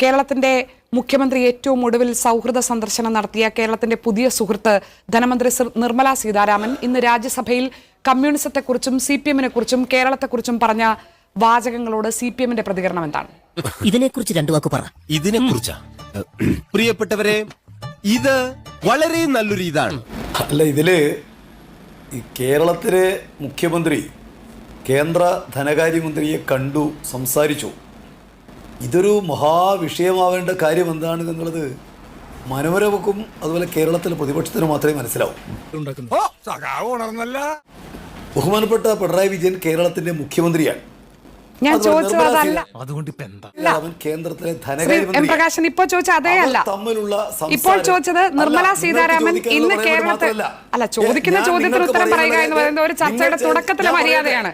കേരളത്തിന്റെ മുഖ്യമന്ത്രി ഏറ്റവും ഒടുവിൽ സൗഹൃദ സന്ദർശനം നടത്തിയ കേരളത്തിന്റെ പുതിയ സുഹൃത്ത് ധനമന്ത്രി നിർമ്മല സീതാരാമൻ ഇന്ന് രാജ്യസഭയിൽ കമ്മ്യൂണിസത്തെക്കുറിച്ചും CPM-നെക്കുറിച്ചും കേരളത്തെക്കുറിച്ചും പറഞ്ഞ വാചകങ്ങളോട് CPM-ന്റെ പ്രതികരണം എന്താണ്? ഇതിനെക്കുറിച്ച് രണ്ടു വാക്ക് പറ. ഇതിനെക്കുറിച്ചാ പ്രിയപ്പെട്ടവരെ, ഇത് വളരെ നല്ലൊരു ഇതാണ്. അല്ല, ഇതില് ഈ കേരളത്തിലെ മുഖ്യമന്ത്രി കേന്ദ്ര ധനകാര്യമന്ത്രിയെ കണ്ടു, സംസാരിച്ചു. ഇതൊരു മഹാവിഷയമാവേണ്ട കാര്യം എന്താണ് എന്നുള്ളത് മനോരമക്കും അതുപോലെ കേരളത്തിലെ പ്രതിപക്ഷത്തിന് മാത്രമേ മനസ്സിലാവൂ. ബഹുമാനപ്പെട്ട പിണറായി വിജയൻ കേരളത്തിന്റെ മുഖ്യമന്ത്രിയാണ്. ഞാൻ ചോദിച്ചത് അതല്ല. കേന്ദ്രത്തിലെ പ്രകാശൻ ഇപ്പോൾ ചോദിച്ച അതേ അല്ല. ഇപ്പോൾ ചോദിച്ചത് നിർമ്മല സീതാരാമൻ ഇന്ന് കേരളത്തിൽ അല്ല. ചോദിക്കുന്ന ചോദ്യത്തിന് ഉത്തരം പറയുക എന്ന് പറയുന്നത് ഒരു ചർച്ചയുടെ തുടക്കത്തിലെ മര്യാദയാണ്.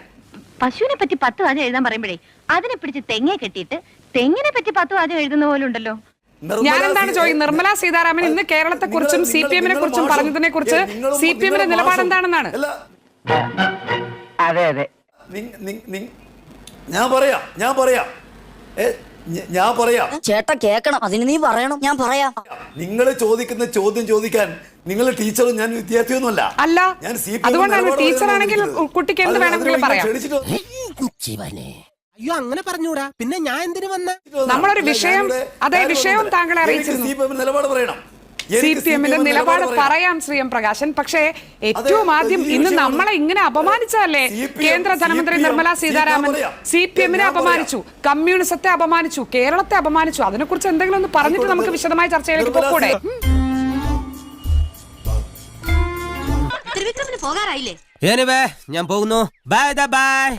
പശുവിനെ പറ്റി 10 വാചകം എഴുതാൻ പറയുമ്പോഴേ അതിനെ പിടിച്ച് തെങ്ങെ കെട്ടിയിട്ട് തെങ്ങിനെ പറ്റി 10 വാചകം എഴുതുന്ന പോലെ ഉണ്ടല്ലോ. ഞാൻ എന്താണ് ചോദിക്കുന്നത്? നിർമ്മല സീതാരാമൻ ഇന്ന് കേരളത്തെക്കുറിച്ചും CPM-നെ കുറിച്ചും പറഞ്ഞതിനെ കുറിച്ച് CPM-ന്റെ നിലപാട് എന്താണെന്നാണ്? അതെ അതെ, ഞാൻ പറയാം. ചേട്ടാ കേക്കണം, അതിന് നീ പറയണം. ഞാൻ പറയാം. നിങ്ങൾ ചോദിക്കുന്ന ചോദ്യം ചോദിക്കാൻ നിങ്ങൾ ടീച്ചറും ഞാൻ വിദ്യാർത്ഥിയൊന്നുമല്ല. അല്ല, അതുകൊണ്ടാണ് ടീച്ചറാണെങ്കിൽ കുട്ടിക്ക് എന്ത് വേണമെങ്കിലും പറയാം. അയ്യോ, അങ്ങനെ പറഞ്ഞൂടാ. പിന്നെ ഞാൻ എന്തിനു വന്ന? നമ്മളൊരു വിഷയം, അതേ വിഷയവും താങ്കളെ അറിയിച്ചിരുന്നു. നിലപാട് പറയണം. CPM-ന്റെ നിലപാട് പറയാം ശ്രീ എം പ്രകാശൻ. പക്ഷേ ഏറ്റവും ആദ്യം ഇന്ന് നമ്മളെ ഇങ്ങനെ അപമാനിച്ചതല്ലേ കേന്ദ്ര ധനമന്ത്രി നിർമ്മല സീതാരാമൻ? CPM-നെ അപമാനിച്ചു, കമ്മ്യൂണിസത്തെ അപമാനിച്ചു, കേരളത്തെ അപമാനിച്ചു. അതിനെക്കുറിച്ച് എന്തെങ്കിലും ഒന്ന് പറഞ്ഞിട്ട് നമുക്ക് വിശദമായ ചർച്ചയിലേക്ക് പോകൂടെ? പോകാറായില്ലേ? ഞാൻ പോകുന്നു. ബൈ.